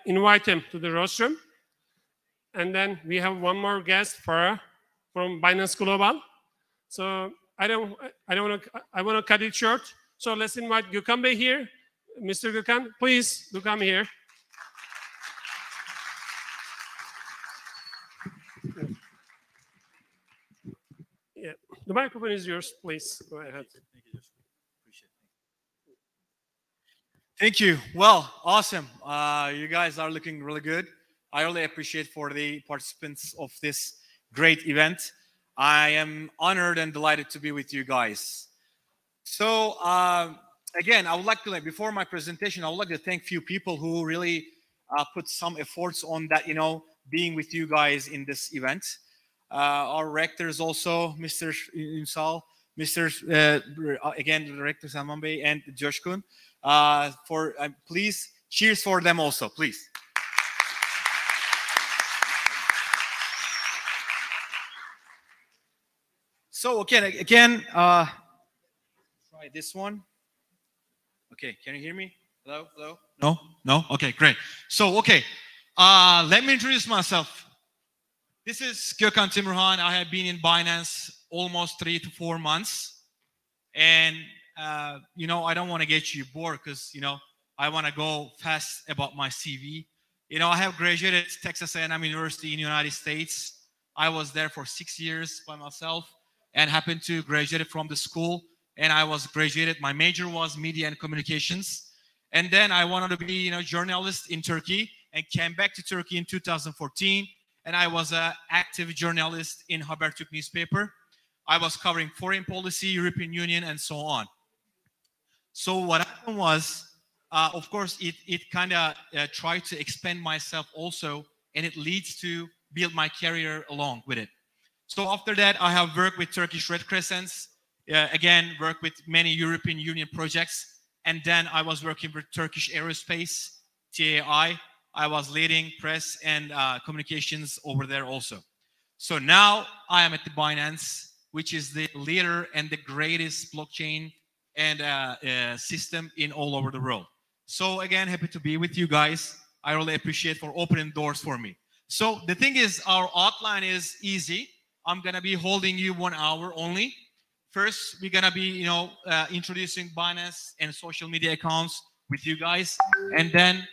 invite him to the rostrum. And then we have one more guest, Farah, from Binance Global. So I want to cut it short. So let's invite Gökhan Bey here. Mr. Gökhan, please do come here. Yeah, the microphone is yours, please. Go ahead. Thank you, Josh. Appreciate it. Thank you. Well, awesome. You guys are looking really good. I really appreciate for the participants of this great event. I am honored and delighted to be with you guys. So again, I would like to, before my presentation, I would like to thank a few people who really put some efforts on that, being with you guys in this event. Our rectors also, Mr. Ünsal, Mr. Again, Director Salman Bey and Joshkun. Please, cheers for them also, please. So again, try this one. Okay, can you hear me? Hello, hello? No, no. Okay, great. So let me introduce myself. This is Gökhan Timurhan. I have been in Binance almost 3 to 4 months, and I don't want to get you bored because I want to go fast about my CV. I have graduated Texas A&M University in the United States. I was there for 6 years by myself and happened to graduate from the school. And I was graduated. My major was media and communications. And then I wanted to be, journalist in Turkey and came back to Turkey in 2014. And I was an active journalist in Habertürk newspaper. I was covering foreign policy, European Union, and so on. So what happened was, of course, it kind of tried to expand myself also, and it leads to build my career along with it. So after that, I have worked with Turkish Red Crescents, again, worked with many European Union projects, and then I was working with Turkish Aerospace, TAI. I was leading press and communications over there also. So now I am at the Binance, which is the leader and the greatest blockchain and system in all over the world. So again, happy to be with you guys. I really appreciate for opening doors for me. So the thing is, our outline is easy. I'm gonna be holding you 1 hour only. First, we're gonna be, introducing Binance and social media accounts with you guys, and then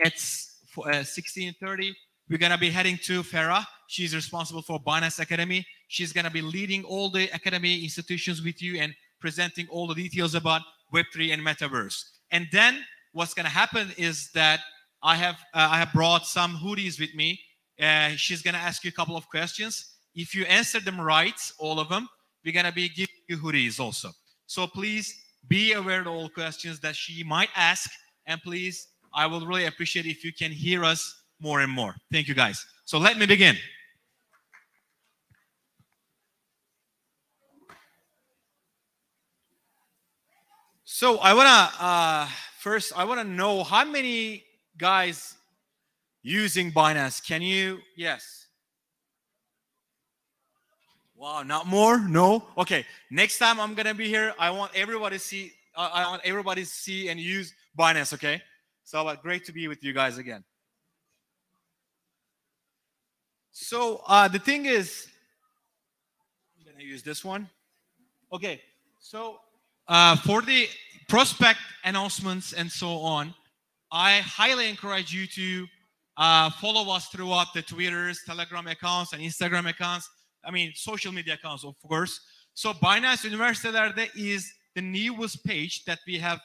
at 16:30, we're gonna be heading to Farah. She's responsible for Binance Academy. She's gonna be leading all the academy institutions with you and presenting all the details about Web3 and Metaverse. And then what's gonna happen is that I have brought some hoodies with me. She's gonna ask you a couple of questions. If you answer them right, all of them, we're gonna be giving you hoodies also. So please be aware of all questions that she might ask, and please, I will really appreciate if you can hear us more and more. Thank you, guys. So let me begin. So I wanna first I wanna know how many guys using Binance. Can you? Yes. Wow, not more? No? Okay. Next time I'm gonna be here, I want everybody to see. I want everybody to see and use Binance. Okay. So great to be with you guys again. So the thing is, I'm gonna use this one. Okay. So for the prospect announcements and so on, I highly encourage you to follow us throughout the Twitters, Telegram accounts, and Instagram accounts. I mean, social media accounts, of course. So Binance Üniversitelerde is the newest page that we have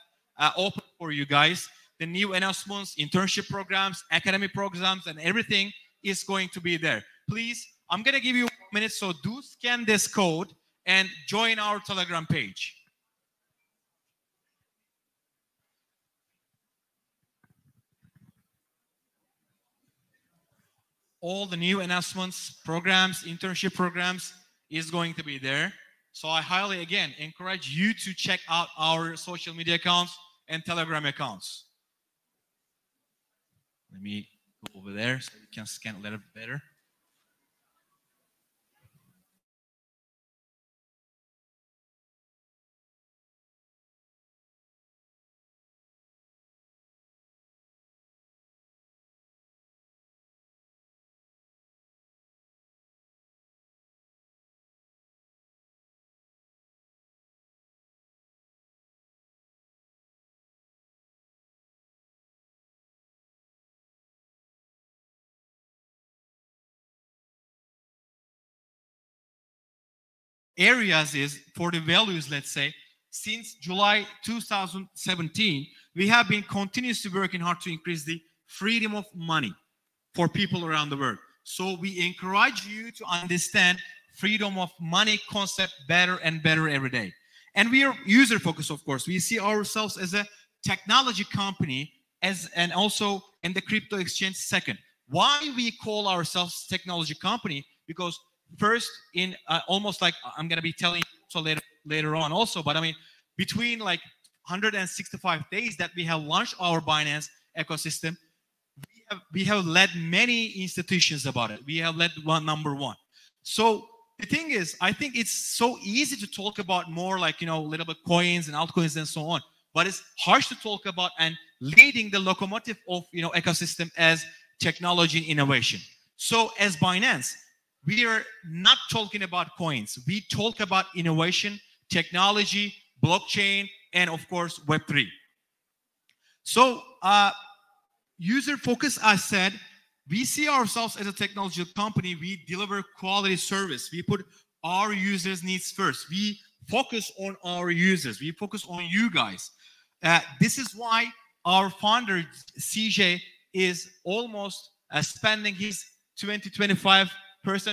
opened for you guys. The new announcements, internship programs, academic programs, and everything is going to be there. Please, I'm going to give you 1 minute, so do scan this code and join our Telegram page. All the new announcements, programs, internship programs is going to be there. So I highly, again, encourage you to check out our social media accounts and Telegram accounts. Let me go over there so you can scan a little bit better. areas is for the values, let's say, since July 2017, we have been continuously working hard to increase the freedom of money for people around the world. So we encourage you to understand freedom of money concept better and better every day. And we are user focused, of course. We see ourselves as a technology company and also in the crypto exchange second. Why we call ourselves technology company? Because first in almost like I'm going to be telling you so later on also, but I mean, between like 165 days that we have launched our Binance ecosystem, we have led many institutions about it. We have led number one. So the thing is, I think it's so easy to talk about more like, a little bit coins and altcoins and so on, but it's harsh to talk about and leading the locomotive of, ecosystem as technology and innovation. So as Binance, we are not talking about coins. We talk about innovation, technology, blockchain, and of course, Web3. So user focus, I said, we see ourselves as a technology company. We deliver quality service. We put our users' needs first. We focus on our users. We focus on you guys. This is why our founder, CJ, is almost spending his 20-25%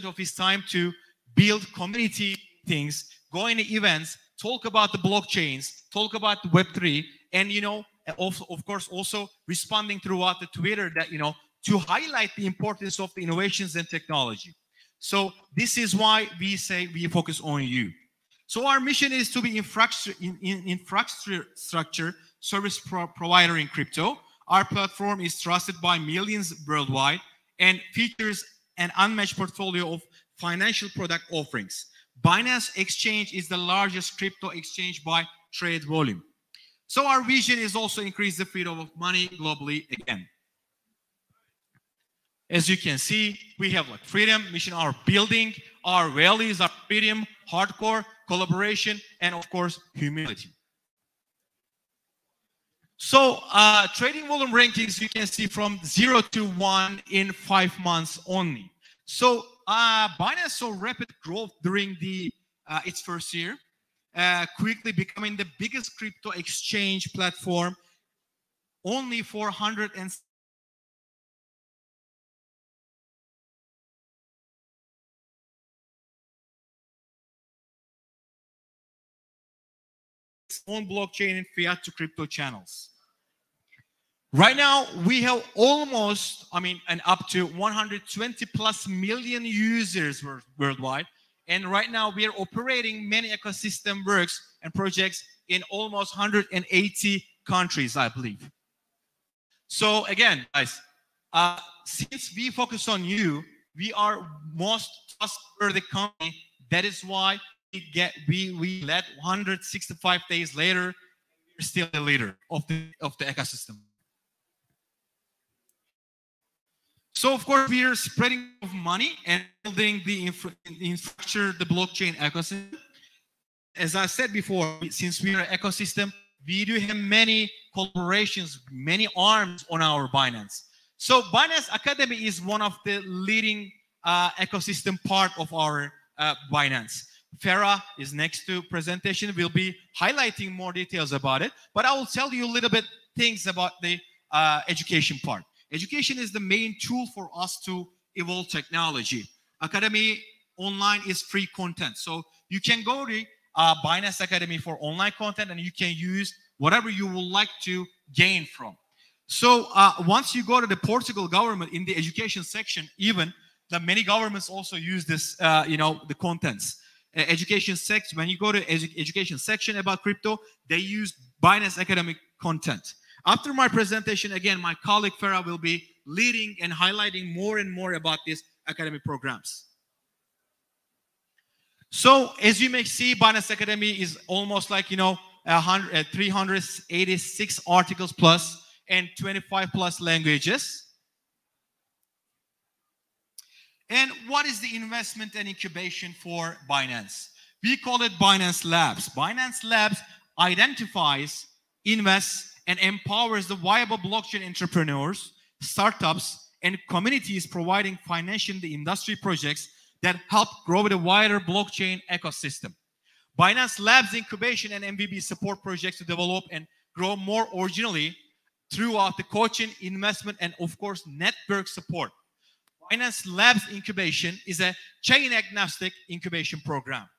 of his time to build community things, go into events, talk about the blockchains, talk about the Web3, and, also, of course, also responding throughout the Twitter that, to highlight the importance of the innovations and technology. So this is why we say we focus on you. So our mission is to be infrastructure service provider in crypto. Our platform is trusted by millions worldwide and features an unmatched portfolio of financial product offerings. Binance Exchange is the largest crypto exchange by trade volume. So our vision is also increase the freedom of money globally again. As you can see, we have like freedom, mission, our building, our values are freedom, hardcore, collaboration, and of course, humility. So trading volume rankings, you can see from 0 to 1 in 5 months only. So Binance saw rapid growth during its first year, quickly becoming the biggest crypto exchange platform only for 100 and own blockchain and fiat to crypto channels. Right now, we have almost, and up to 120 plus million users worldwide. And right now, we are operating many ecosystem works and projects in almost 180 countries, I believe. So again, guys, since we focus on you, we are most trustworthy company. That is why we led 165 days later, we're still the leader of the ecosystem. So of course, we are spreading money and building the infrastructure, the blockchain ecosystem. As I said before, since we are an ecosystem, we do have many collaborations, many arms on our Binance. So Binance Academy is one of the leading ecosystem part of our Binance. Farah is next to presentation. We'll be highlighting more details about it, but I will tell you a little bit things about the education part. Education is the main tool for us to evolve technology. Academy online is free content. So you can go to Binance Academy for online content and you can use whatever you would like to gain from. So once you go to the Portugal government in the education section, even the many governments also use this, the contents. Education section, when you go to education section about crypto, they use Binance academic content. After my presentation, again, my colleague Farah will be leading and highlighting more and more about these academic programs. So as you may see, Binance Academy is almost like, 386 articles plus and 25 plus languages. And what is the investment and incubation for Binance? We call it Binance Labs. Binance Labs identifies, invests, and empowers the viable blockchain entrepreneurs, startups, and communities providing financial industry projects that help grow the wider blockchain ecosystem. Binance Labs incubation and MVP support projects to develop and grow more originally throughout the coaching, investment, and of course, network support. Binance Labs incubation is a chain-agnostic incubation program.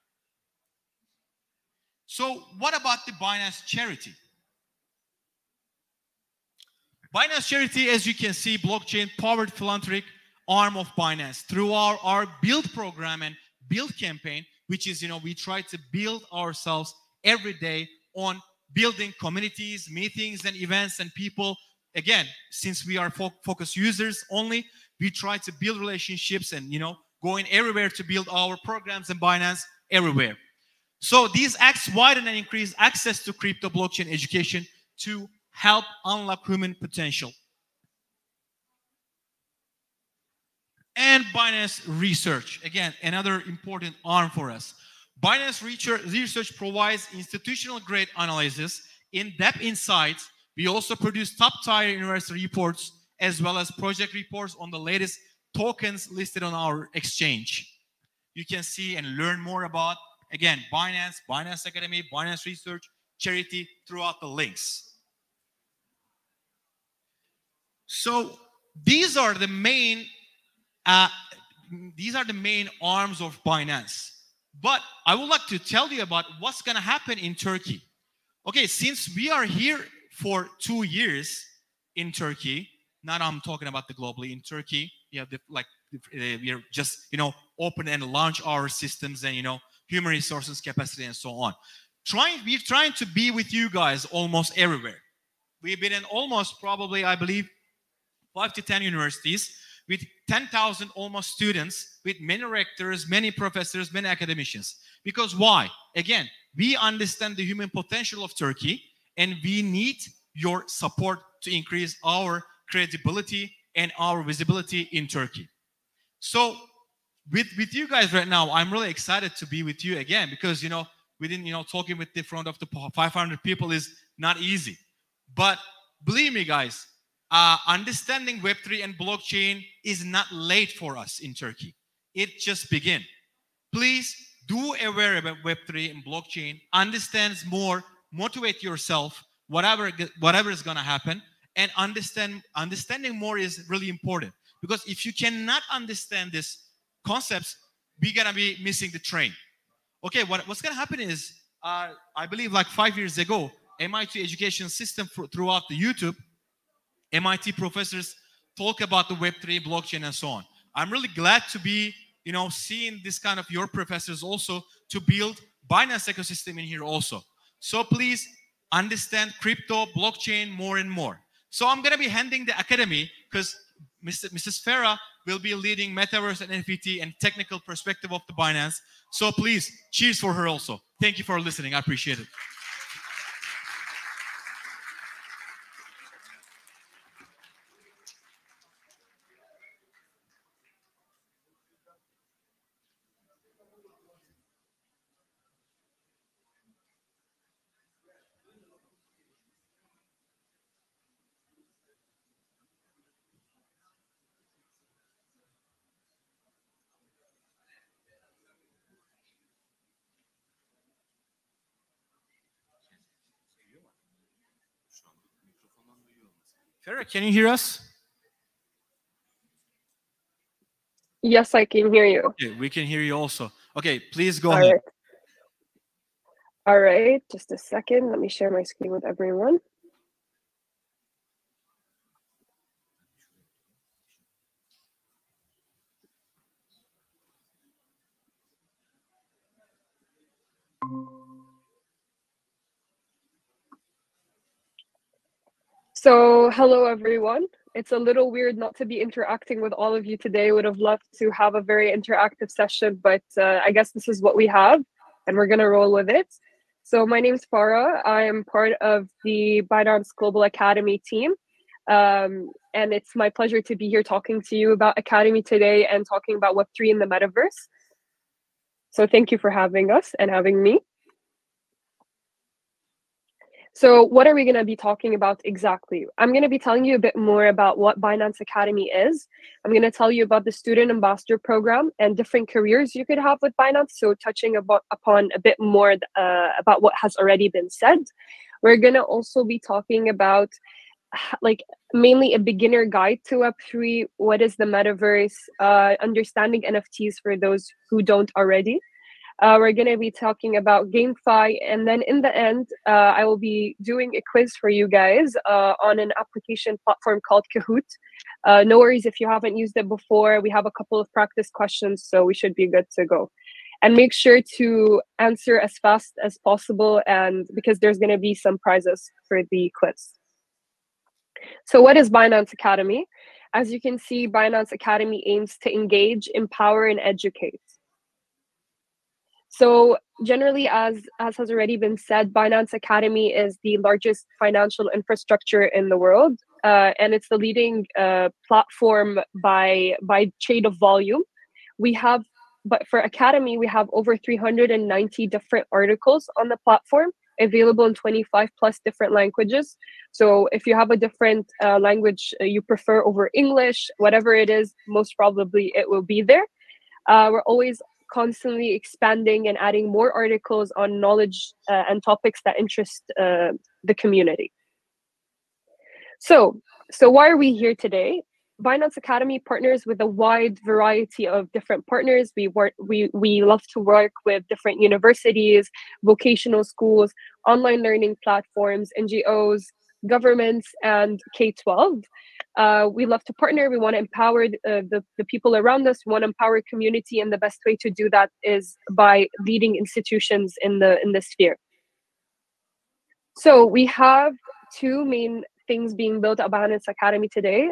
So what about the Binance Charity? Binance Charity, as you can see, blockchain-powered philanthropic arm of Binance. Through our Build program and Build campaign, which is, we try to build ourselves every day on building communities, meetings, and events and people. Again, since we are focused users only, we try to build relationships and, going everywhere to build our programs and Binance everywhere. So these acts widen and increase access to crypto blockchain education to help unlock human potential. And Binance Research, again, another important arm for us. Binance Research provides institutional-grade analysis, in-depth insights. We also produce top-tier investor reports as well as project reports on the latest tokens listed on our exchange. You can see and learn more about, again, Binance, Binance Academy, Binance Research, Charity throughout the links. So these are the main arms of Binance. But I would like to tell you about what's going to happen in Turkey. Okay, since we are here for 2 years in Turkey, not I'm talking about the globally, in Turkey, we are just, open and launch our systems and, human resources capacity and so on. We're trying to be with you guys almost everywhere. We've been in almost probably, I believe, 5 to 10 universities with 10,000 almost students, with many rectors, many professors, many academicians. Because why? Again, we understand the human potential of Turkey, and we need your support to increase our credibility and our visibility in Turkey. So with you guys right now, I'm really excited to be with you again, because, talking with the front of the 500 people is not easy. But believe me, guys, understanding Web3 and blockchain is not late for us in Turkey. It just began. Please do aware about Web3 and blockchain, understand more, motivate yourself, whatever is going to happen, and understanding more is really important. Because if you cannot understand these concepts, we're going to be missing the train. Okay, what's going to happen is, I believe like 5 years ago, MIT education system throughout the YouTube, MIT professors talk about the Web3, blockchain, and so on. I'm really glad to be, seeing this kind of your professors also to build Binance ecosystem in here also. So please understand crypto, blockchain more and more. So I'm going to be handing the academy because Mrs. Farah will be leading Metaverse and NFT and technical perspective of the Binance. So please, cheers for her also. Thank you for listening. I appreciate it. Farah, can you hear us? Yes, I can hear you. Okay, we can hear you also. Okay, please go ahead. Right. All right, just a second. Let me share my screen with everyone. So, hello everyone. It's a little weird not to be interacting with all of you today. Would have loved to have a very interactive session, but I guess this is what we have, and we're gonna roll with it. So my name is Farah. I am part of the Binance Global Academy team. And it's my pleasure to be here talking to you about Academy today and talking about Web3 in the metaverse. So thank you for having us and having me. So what are we going to be talking about exactly? I'm going to be telling you a bit more about what Binance Academy is. I'm going to tell you about the Student Ambassador Program and different careers you could have with Binance. So touching upon a bit more about what has already been said. We're going to also be talking about like mainly a beginner guide to Web3, what is the metaverse, understanding NFTs for those who don't already. We're going to be talking about GameFi, and then in the end, I will be doing a quiz for you guys on an application platform called Kahoot. No worries if you haven't used it before. We have a couple of practice questions, so we should be good to go. And make sure to answer as fast as possible, and because there's going to be some prizes for the quiz. So what is Binance Academy? As you can see, Binance Academy aims to engage, empower, and educate. So generally, as has already been said, Binance Academy is the largest financial infrastructure in the world, and it's the leading platform by trade of volume. But for Academy, we have over 390 different articles on the platform, available in 25 plus different languages. So if you have a different language you prefer over English, whatever it is, most probably it will be there. We're always constantly expanding and adding more articles on knowledge and topics that interest the community. So why are we here today? Binance Academy partners with a wide variety of different partners. We love to work with different universities, vocational schools, online learning platforms, NGOs, governments, and K-12. We love to partner. We want to empower the people around us. We want to empower community, and the best way to do that is by leading institutions in the sphere. So we have two main things being built at Binance Academy today.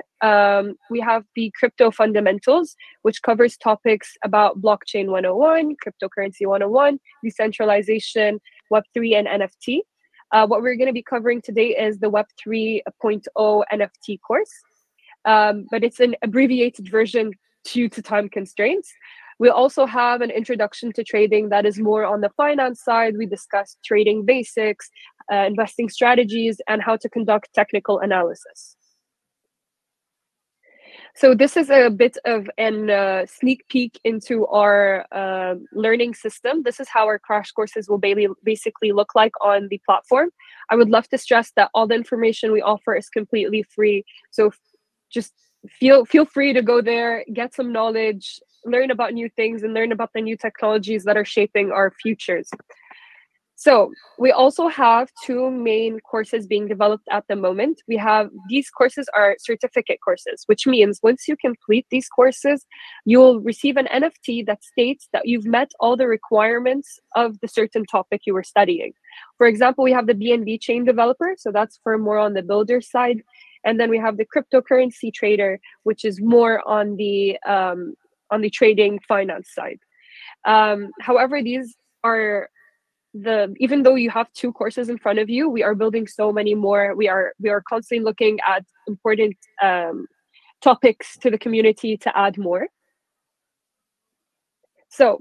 We have the crypto fundamentals, which covers topics about blockchain 101, cryptocurrency 101, decentralization, Web3, and NFT. What we're going to be covering today is the Web 3.0 NFT course, but it's an abbreviated version due to time constraints. We also have an introduction to trading that is more on the finance side. We discuss trading basics, investing strategies, and how to conduct technical analysis. So this is a bit of a sneak peek into our learning system. This is how our crash courses will basically look like on the platform. I would love to stress that all the information we offer is completely free. So just feel free to go there, get some knowledge, learn about new things, and learn about the new technologies that are shaping our futures. So we also have two main courses being developed at the moment. These courses are certificate courses, which means once you complete these courses, you'll receive an NFT that states that you've met all the requirements of the certain topic you were studying. For example, we have the BNB chain developer, so that's for more on the builder side. And then we have the cryptocurrency trader, which is more on the trading finance side. However, these are even though you have two courses in front of you, we are building so many more. We are constantly looking at important topics to the community to add more. So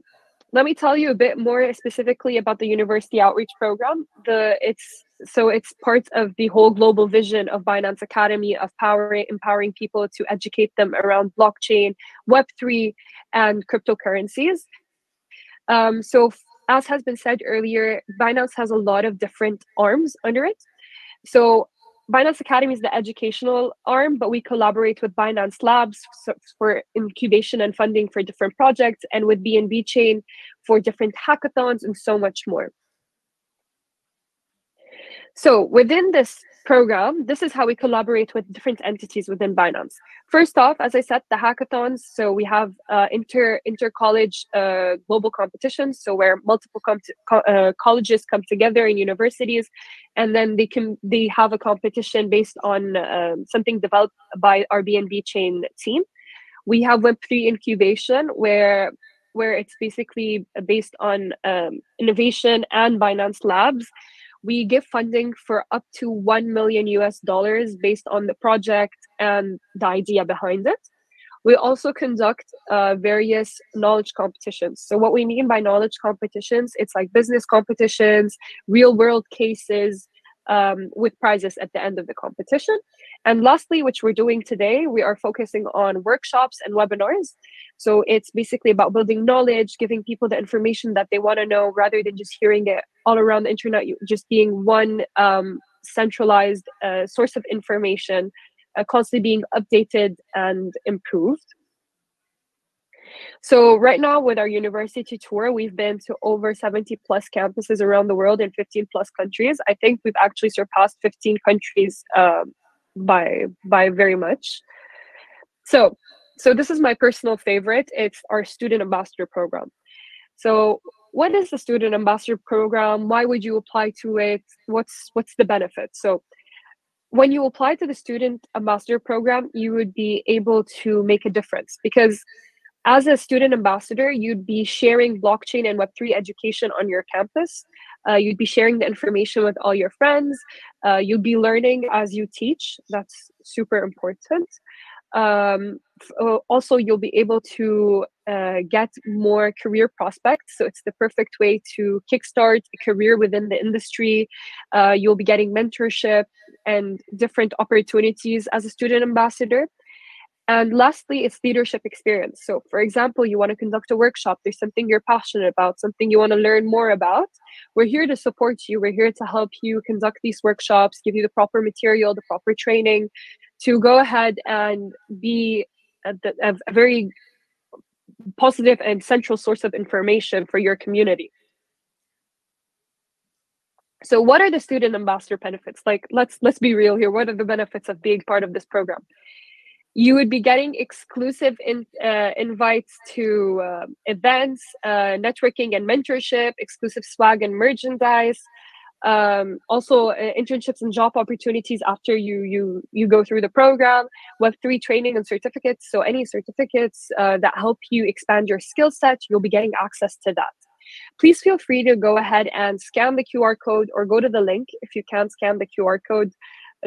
let me tell you a bit more specifically about the University Outreach Program. It's part of the whole global vision of Binance Academy of empowering people to educate them around blockchain, Web3, and cryptocurrencies. As has been said earlier, Binance has a lot of different arms under it. So Binance Academy is the educational arm, but we collaborate with Binance Labs for incubation and funding for different projects, and with BNB Chain for different hackathons and so much more. So within this program, this is how we collaborate with different entities within Binance. First off, as I said, the hackathons. So we have inter-college global competitions, so where multiple colleges come together in universities, and then they have a competition based on something developed by our BNB Chain team. We have Web3 incubation, where it's basically based on innovation and Binance Labs. We give funding for up to $1 million based on the project and the idea behind it. We also conduct various knowledge competitions. So what we mean by knowledge competitions, it's like business competitions, real world cases, with prizes at the end of the competition. And lastly, which we're doing today, we are focusing on workshops and webinars. So it's basically about building knowledge, giving people the information that they want to know, rather than just hearing it all around the internet, just being one centralized source of information, constantly being updated and improved. So right now with our university tour, we've been to over 70 plus campuses around the world in 15 plus countries. I think we've actually surpassed 15 countries by very much. So this is my personal favorite. It's our student ambassador program. So what is the student ambassador program? Why would you apply to it? What's the benefit? So when you apply to the student ambassador program, you would be able to make a difference, because as a student ambassador, you'd be sharing blockchain and Web3 education on your campus. You'd be sharing the information with all your friends. You'll be learning as you teach. That's super important. Also, you'll be able to get more career prospects. So it's the perfect way to kickstart a career within the industry. You'll be getting mentorship and different opportunities as a student ambassador. And lastly, it's leadership experience. So for example, you want to conduct a workshop, there's something you're passionate about, something you want to learn more about. We're here to support you. We're here to help you conduct these workshops, give you the proper material, the proper training to go ahead and be a very positive and central source of information for your community. So what are the student ambassador benefits? Like, let's be real here. What are the benefits of being part of this program? You would be getting exclusive invites to events, networking and mentorship, exclusive swag and merchandise, also internships and job opportunities after you go through the program, Web3 training and certificates. So any certificates that help you expand your skill set, you'll be getting access to that. Please feel free to go ahead and scan the QR code or go to the link if you can't scan the QR code,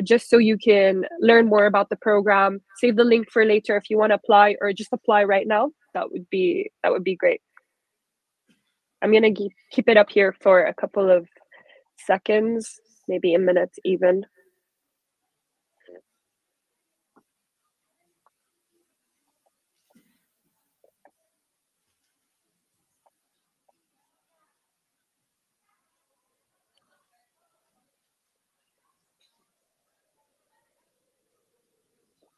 just so you can learn more about the program. Save the link for later if you want to apply, or just apply right now. That would be great. I'm gonna keep it up here for a couple of seconds, maybe a minute even.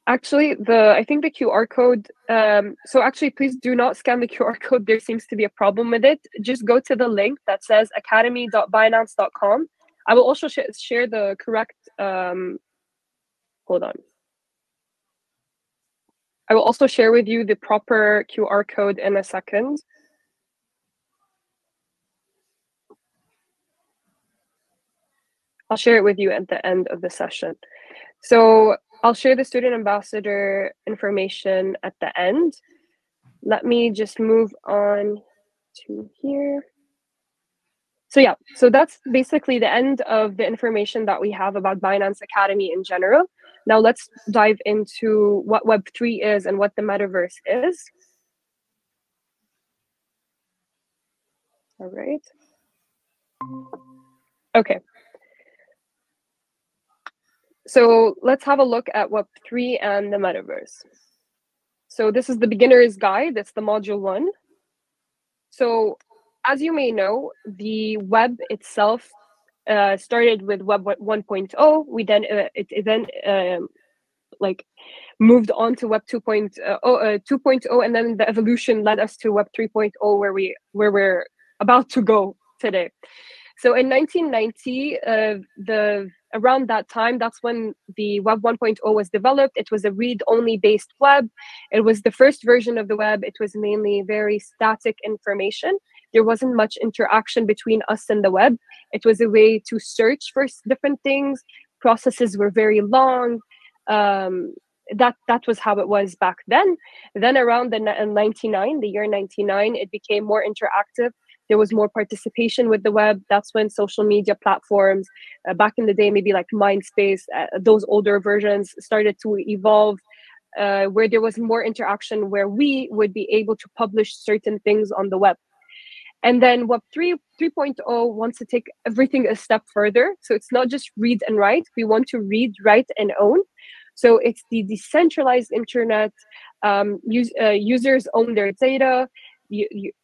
Actually, I think the QR code, so actually, please do not scan the QR code. There seems to be a problem with it. Just go to the link that says academy.binance.com. I will also share the correct, hold on. I will also share with you the proper QR code in a second. I'll share it with you at the end of the session. So I'll share the student ambassador information at the end. Let me just move on to here. So yeah, so that's basically the end of the information that we have about Binance Academy in general. Now let's dive into what Web3 is and what the metaverse is. All right. Okay. So let's have a look at Web3 and the metaverse. So this is the beginner's guide. That's the module 1. So as you may know, the web itself started with Web 1.0. We then like moved on to Web 2.0, and then the evolution led us to Web 3.0, where we're about to go today. So in 1990, around that time, that's when the Web 1.0 was developed. It was a read-only based web. It was the first version of the web. It was mainly very static information. There wasn't much interaction between us and the web. It was a way to search for different things. Processes were very long. That was how it was back then. Then around the year 99, it became more interactive. There was more participation with the web. That's when social media platforms, back in the day, maybe like MySpace, those older versions started to evolve, where there was more interaction, where we would be able to publish certain things on the web. And then Web 3.0 wants to take everything a step further. So it's not just read and write. We want to read, write, and own. So it's the decentralized internet. Users own their data.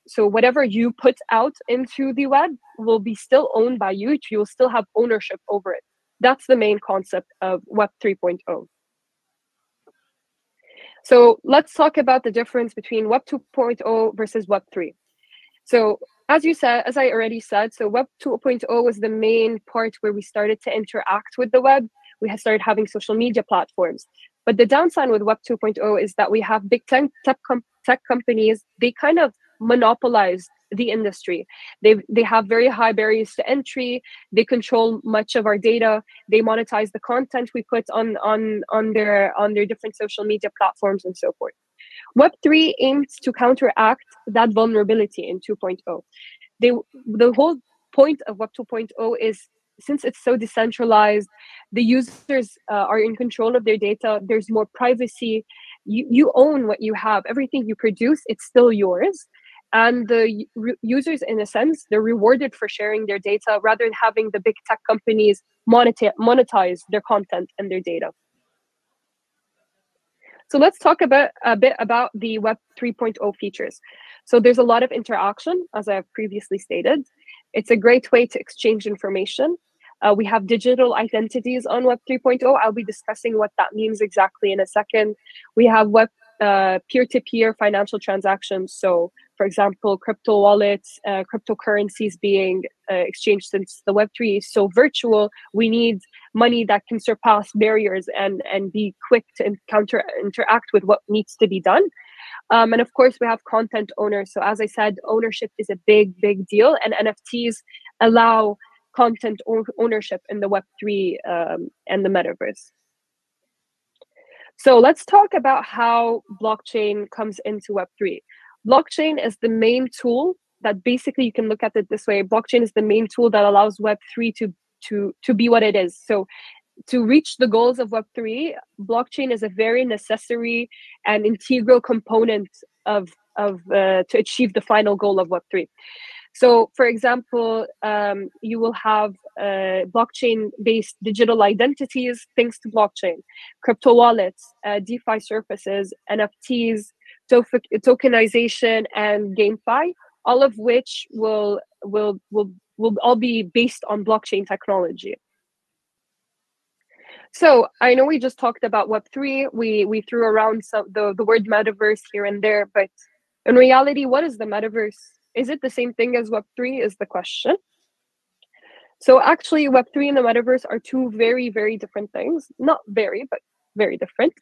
So whatever you put out into the web will be still owned by you. You will still have ownership over it. That's the main concept of Web 3.0. So let's talk about the difference between Web 2.0 versus Web 3. So as I already said, so Web 2.0 was the main part where we started to interact with the web. We have started having social media platforms. But the downside with Web 2.0 is that we have big tech companies. They kind of monopolize the industry. They have very high barriers to entry. They control much of our data. They monetize the content we put on their different social media platforms and so forth. Web3 aims to counteract that vulnerability in 2.0. The whole point of Web 2.0 is, since it's so decentralized, the users are in control of their data. There's more privacy. You own what you have. Everything you produce, it's still yours. And the users, in a sense, they're rewarded for sharing their data rather than having the big tech companies monetize their content and their data. So let's talk a bit about the Web 3.0 features. So there's a lot of interaction, as I have previously stated. It's a great way to exchange information. We have digital identities on Web 3.0. I'll be discussing what that means exactly in a second. We have peer-to-peer financial transactions. So, for example, crypto wallets, cryptocurrencies being exchanged. Since the Web3 is so virtual, we need money that can surpass barriers and be quick to interact with what needs to be done. And of course, we have content owners. So as I said, ownership is a big deal, and NFTs allow content ownership in the Web3 and the metaverse. So let's talk about how blockchain comes into Web3. Blockchain is the main tool that, basically, you can look at it this way. Blockchain is the main tool that allows Web3 to be what it is. So to reach the goals of Web3, blockchain is a very necessary and integral component to achieve the final goal of Web3. So, for example, you will have blockchain-based digital identities thanks to blockchain, crypto wallets, DeFi surfaces, NFTs, tokenization, and GameFi, all of which will all be based on blockchain technology. So I know we just talked about Web3. We threw around the word metaverse here and there, but in reality, what is the metaverse? Is it the same thing as Web3 is the question. So actually, Web3 and the metaverse are two very different things. Not very, but very different.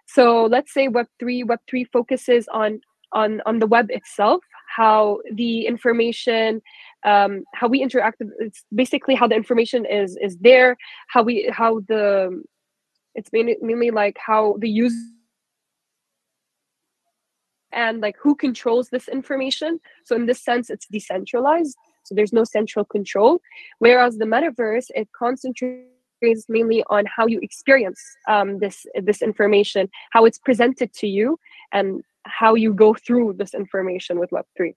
So let's say Web3 focuses on the web itself, how the information, how we interact. It's basically how the information is there, it's mainly like how the user and like who controls this information. So in this sense, it's decentralized. So there's no central control. Whereas the metaverse, it concentrates mainly on how you experience this information, how it's presented to you, and how you go through this information with Web3.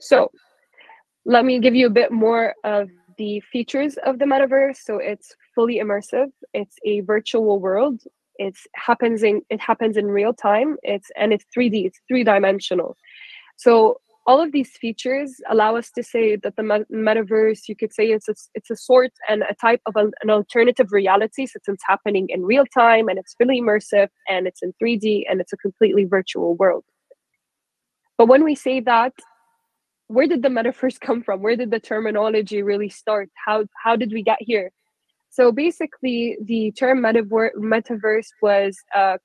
So let me give you a bit more of the features of the metaverse. So it's fully immersive. It's a virtual world. It happens in real time. It's 3D. It's three-dimensional. So all of these features allow us to say that the metaverse, you could say it's a sort and a type of an alternative reality, since it's happening in real time and it's fully immersive and it's in 3D and it's a completely virtual world. But when we say that, where did the metaverse come from? Where did the terminology really start? How did we get here? So basically, the term metaverse was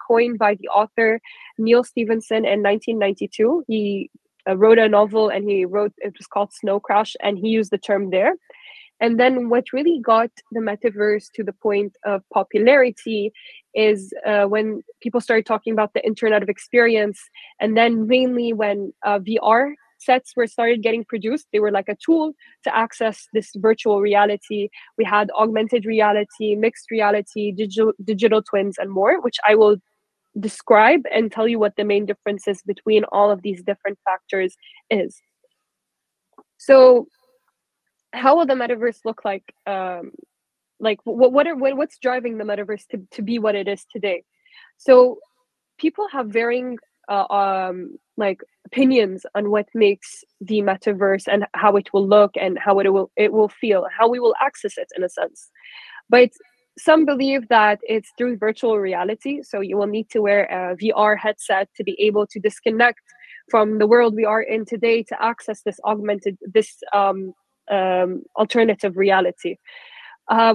coined by the author Neil Stephenson in 1992. He wrote a novel, and it was called Snow Crash, and he used the term there. And then what really got the metaverse to the point of popularity is when people started talking about the Internet of Experience, and then mainly when VR sets were started getting produced. They were like a tool to access this virtual reality. We had augmented reality, mixed reality, digital twins, and more, which I will describe and tell you what the main differences between all of these different factors is. So how will the metaverse look like? What's driving the metaverse to be what it is today? So people have varying opinions on what makes the metaverse and how it will look and how it will feel, how we will access it in a sense. But some believe that it's through virtual reality. So you will need to wear a VR headset to be able to disconnect from the world we are in today to access this alternative reality.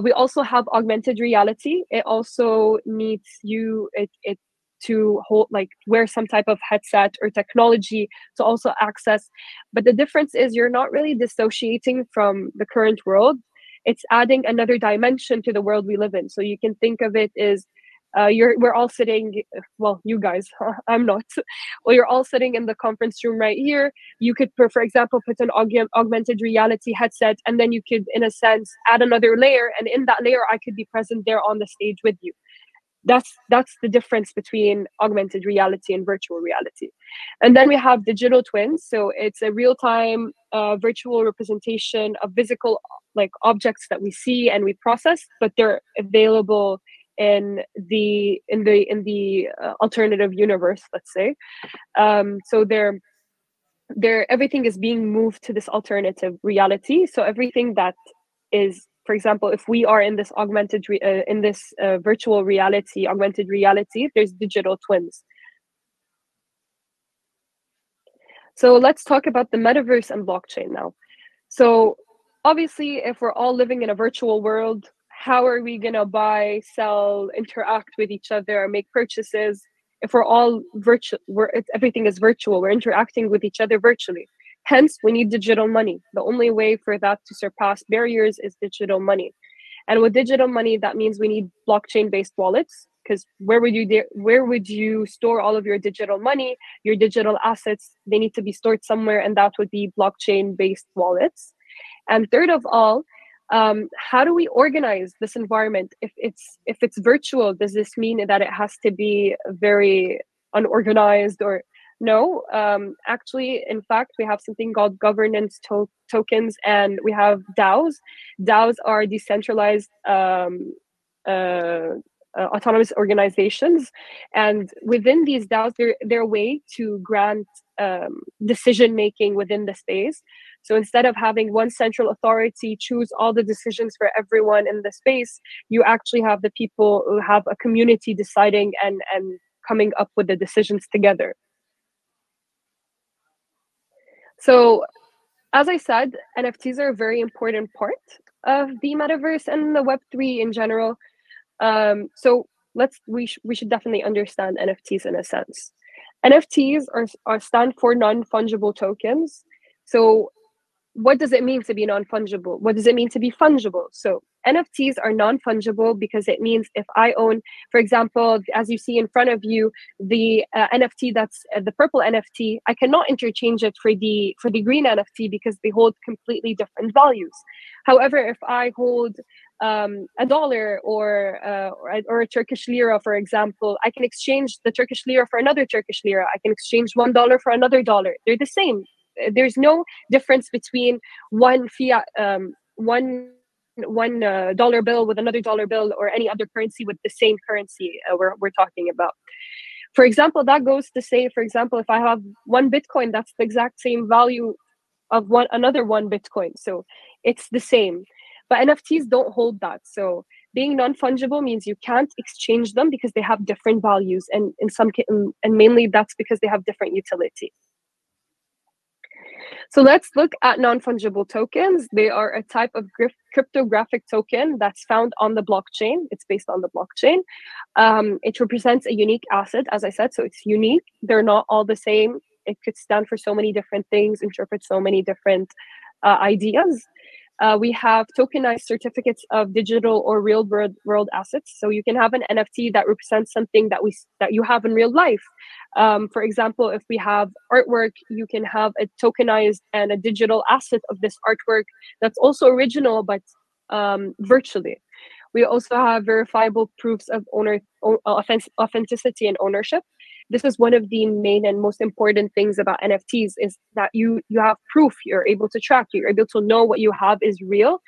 We also have augmented reality. It also needs it to hold, like, wear some type of headset or technology to also access. But the difference is you're not really dissociating from the current world. It's adding another dimension to the world we live in. So you can think of it as we're all sitting, well, you guys, I'm not. Well, you're all sitting in the conference room right here. You could, for example, put an augmented reality headset, and then you could, in a sense, add another layer. And in that layer, I could be present there on the stage with you. That's the difference between augmented reality and virtual reality. And then we have digital twins. So it's a real-time virtual representation of physical, like, objects that we see and we process, but they're available in the alternative universe, let's say. So everything is being moved to this alternative reality. So everything that is, for example, if we are in this virtual reality, augmented reality, there's digital twins. So let's talk about the metaverse and blockchain now. So obviously, if we're all living in a virtual world, how are we going to buy, sell, interact with each other, make purchases? If we're all virtual, everything is virtual, we're interacting with each other virtually. Hence, we need digital money. The only way for that to surpass barriers is digital money. And with digital money, that means we need blockchain-based wallets, because where would you store all of your digital money, your digital assets? They need to be stored somewhere, and that would be blockchain-based wallets. And third of all, how do we organize this environment? If it's virtual, does this mean that it has to be very unorganized? Or no? Actually, in fact, we have something called governance tokens, and we have DAOs. DAOs are decentralized autonomous organizations, and within these DAOs, they're a way to grant decision making within the space. So instead of having one central authority choose all the decisions for everyone in the space, you actually have the people who have a community deciding and coming up with the decisions together. So as I said, NFTs are a very important part of the metaverse and the Web3 in general. So we should definitely understand NFTs in a sense. NFTs are stand for non-fungible tokens. So what does it mean to be non-fungible? What does it mean to be fungible? So NFTs are non-fungible because it means if I own, for example, as you see in front of you, the NFT that's the purple NFT, I cannot interchange it for the green NFT because they hold completely different values. However, if I hold a dollar or a Turkish lira, for example, I can exchange the Turkish lira for another Turkish lira. I can exchange $1 for another dollar. They're the same. There's no difference between one fiat, one dollar bill with another dollar bill, or any other currency with the same currency we're talking about. For example, that goes to say, for example, if I have one Bitcoin, that's the exact same value of another one Bitcoin. So it's the same. But NFTs don't hold that. So being non-fungible means you can't exchange them because they have different values, and mainly that's because they have different utility. So let's look at non-fungible tokens. They are a type of cryptographic token that's found on the blockchain. It's based on the blockchain. It represents a unique asset, as I said, so it's unique. They're not all the same. It could stand for so many different things, interpret so many different ideas. We have tokenized certificates of digital or real world assets. So you can have an NFT that represents something that you have in real life. For example, if we have artwork, you can have a tokenized and a digital asset of this artwork that's also original, but virtually. We also have verifiable proofs of authenticity and ownership. This is one of the main and most important things about NFTs, is that you have proof, you're able to track, you're able to know what you have is real,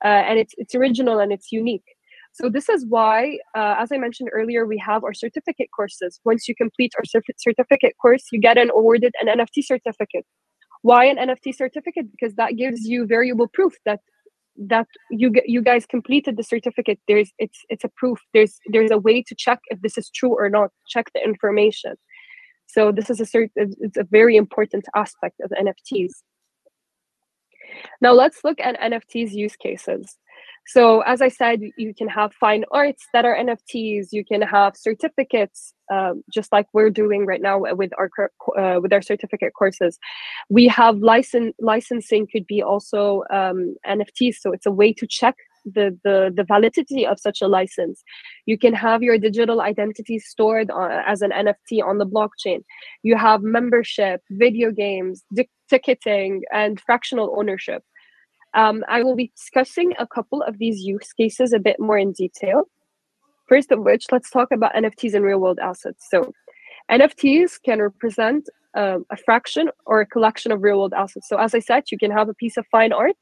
and it's original and it's unique. So this is why, as I mentioned earlier, we have our certificate courses. Once you complete our certificate course, you get awarded an NFT certificate. Why an NFT certificate? Because that gives you variable proof that you guys completed the certificate. It's a proof. There's a way to check if this is true or not. Check the information. So this is it's a very important aspect of NFTs. Now let's look at NFTs use cases. So as I said, you can have fine arts that are NFTs. You can have certificates, just like we're doing right now with our certificate courses. We have licensing could be also NFTs. So it's a way to check the validity of such a license. You can have your digital identity stored as an NFT on the blockchain. You have membership, video games, ticketing, and fractional ownership. I will be discussing a couple of these use cases a bit more in detail. First of which, let's talk about NFTs and real-world assets. So NFTs can represent a fraction or a collection of real-world assets. So as I said, you can have a piece of fine art.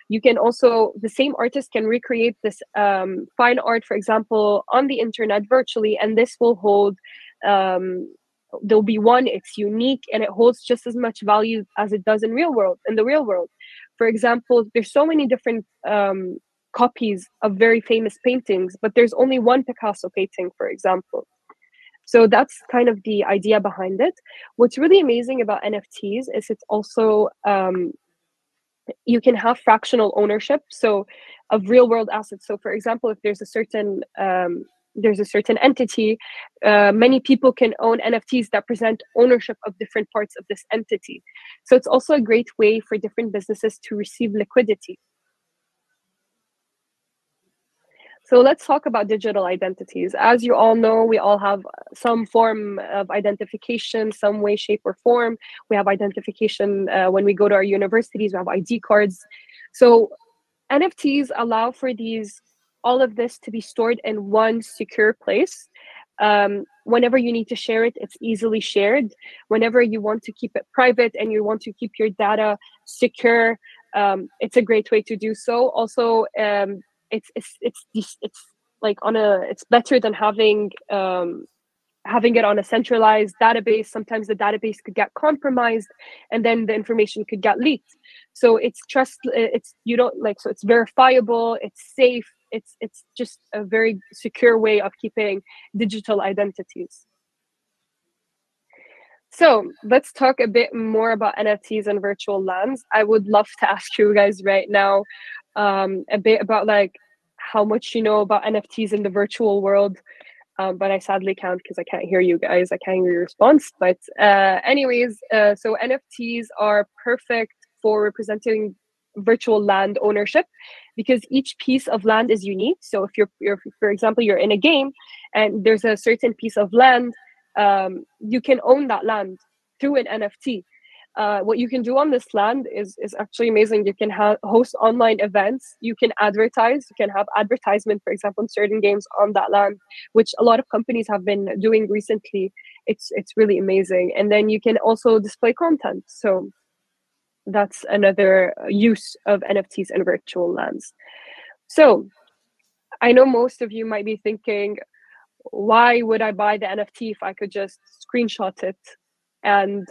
You can also, the same artist can recreate this fine art, for example, on the internet virtually, and this will hold, there'll be one, it's unique, and it holds just as much value as it does in the real world. For example, there's so many different copies of very famous paintings, but there's only one Picasso painting, for example. So that's kind of the idea behind it. What's really amazing about NFTs is it's also, you can have fractional ownership, so of real world assets. So for example, if there's a certain entity, many people can own NFTs that present ownership of different parts of this entity. So it's also a great way for different businesses to receive liquidity. So let's talk about digital identities. As you all know, we all have some form of identification, some way, shape, or form. We have identification when we go to our universities, we have ID cards. So NFTs allow for all of this to be stored in one secure place. Whenever you need to share it, it's easily shared. Whenever you want to keep it private and you want to keep your data secure, it's a great way to do so. Also, it's like it's better than having it on a centralized database. Sometimes the database could get compromised and then the information could get leaked. So it's so it's verifiable, it's safe, it's just a very secure way of keeping digital identities. So let's talk a bit more about NFTs and virtual lands. I would love to ask you guys right now a bit about how much you know about NFTs in the virtual world. But I sadly can't because I can't hear you guys. I can't hear your response. But anyways, so NFTs are perfect for representing virtual land ownership because each piece of land is unique. So if you're for example, you're in a game and there's a certain piece of land, you can own that land through an NFT. What you can do on this land is actually amazing. You can host online events. You can advertise. You can have advertisement, for example, in certain games on that land, which a lot of companies have been doing recently. It's really amazing. And then you can also display content. So that's another use of NFTs and virtual lands. So I know most of you might be thinking, why would I buy the NFT if I could just screenshot it and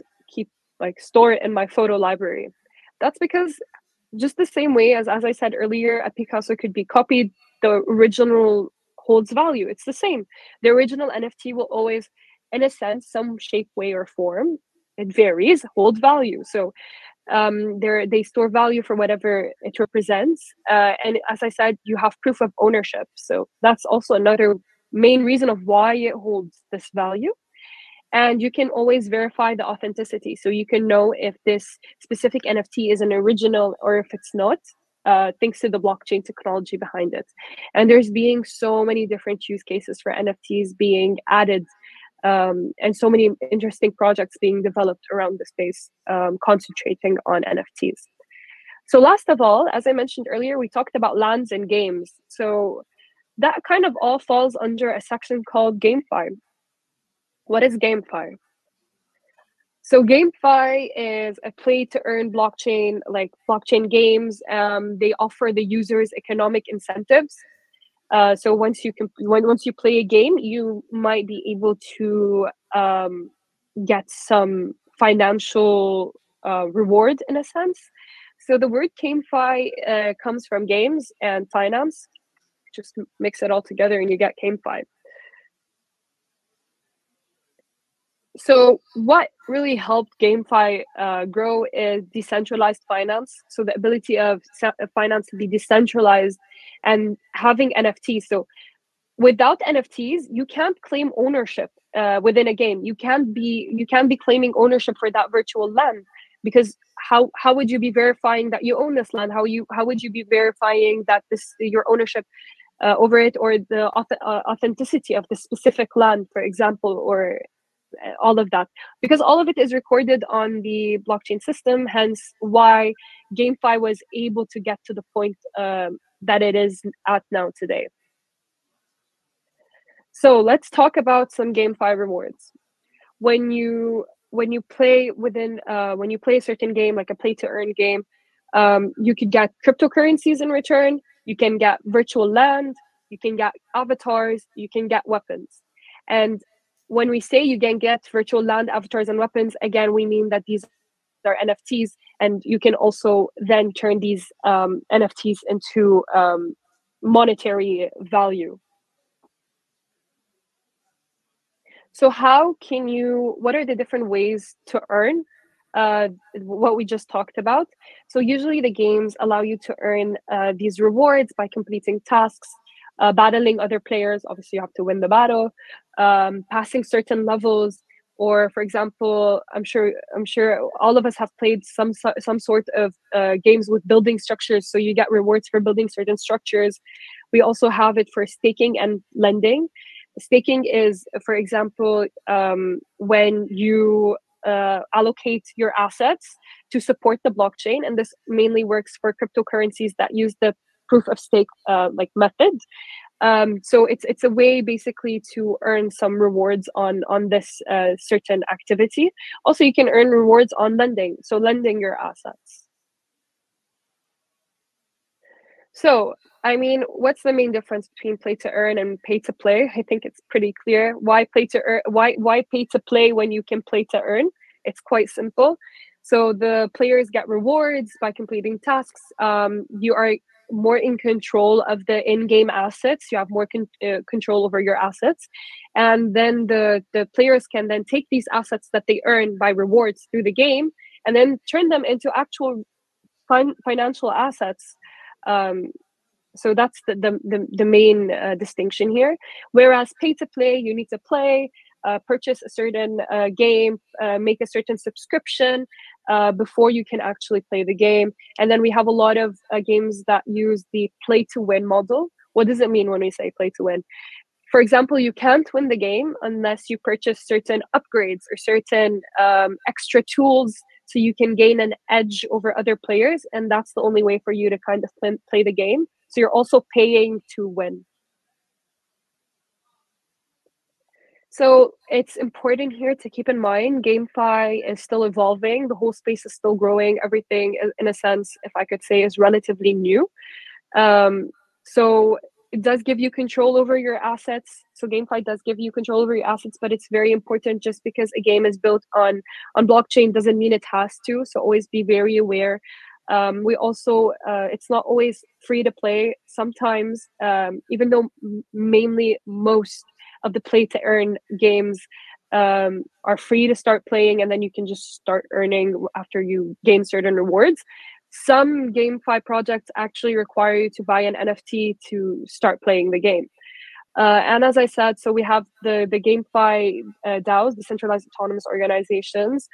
store it in my photo library? That's because just the same way as I said earlier, a Picasso could be copied, the original holds value. It's the same. The original NFT will always, in a sense, some shape, way, or form, it varies, hold value. So they store value for whatever it represents. And as I said, you have proof of ownership. So that's also another main reason of why it holds this value. And you can always verify the authenticity. So you can know if this specific NFT is an original or if it's not, thanks to the blockchain technology behind it. And there's being so many different use cases for NFTs being added, and so many interesting projects being developed around the space, concentrating on NFTs. So last of all, as I mentioned earlier, we talked about lands and games. So that kind of all falls under a section called GameFi. What is GameFi? So GameFi is a play-to-earn blockchain, like blockchain games. They offer the users economic incentives. So once you play a game, you might be able to get some financial reward in a sense. So the word GameFi comes from games and finance. Just mix it all together and you get GameFi. So what really helped GameFi grow is decentralized finance. So the ability of finance to be decentralized and having NFTs. So without NFTs, you can't claim ownership within a game. You can't be claiming ownership for that virtual land, because how would you be verifying that you own this land? How would you be verifying that your ownership over it, or the authenticity of the specific land, for example, or all of that, because all of it is recorded on the blockchain system, hence why GameFi was able to get to the point that it is at now today. So let's talk about some GameFi rewards. When you play a certain game, like a play to earn game, you could get cryptocurrencies in return, you can get virtual land, you can get avatars, you can get weapons. And when we say you can get virtual land, avatars, and weapons, again, we mean that these are NFTs, and you can also then turn these NFTs into monetary value. So what are the different ways to earn what we just talked about? So usually the games allow you to earn these rewards by completing tasks, battling other players. Obviously, you have to win the battle, passing certain levels, or, for example, I'm sure all of us have played some sort of games with building structures. So you get rewards for building certain structures. We also have it for staking and lending. Staking is, for example, when you allocate your assets to support the blockchain, and this mainly works for cryptocurrencies that use the proof of stake like method. So it's a way basically to earn some rewards on this certain activity. Also, you can earn rewards on lending, so lending your assets. So, I mean, what's the main difference between play to earn and pay to play? I think it's pretty clear. Why play to earn? Why pay to play when you can play to earn? It's quite simple. So the players get rewards by completing tasks. You are more in control of the in-game assets. You have more control over your assets, and then the players can then take these assets that they earn by rewards through the game and then turn them into actual financial assets. So that's the main distinction here. Whereas pay to play, you need to play, purchase a certain game, make a certain subscription before you can actually play the game. And then we have a lot of games that use the play to win model. What does it mean when we say play to win? For example, you can't win the game unless you purchase certain upgrades or certain extra tools, so you can gain an edge over other players, and that's the only way for you to kind of play the game. So you're also paying to win. So it's important here to keep in mind, GameFi is still evolving. The whole space is still growing. Everything, in a sense, if I could say, is relatively new. So it does give you control over your assets. So GameFi does give you control over your assets, but it's very important. Just because a game is built on blockchain doesn't mean it has to. So always be very aware. We also, it's not always free to play. Sometimes, even though mainly most of the play to earn games are free to start playing, and then you can just start earning after you gain certain rewards. Some GameFi projects actually require you to buy an NFT to start playing the game. And as I said, so we have the GameFi DAOs, decentralized autonomous organizations.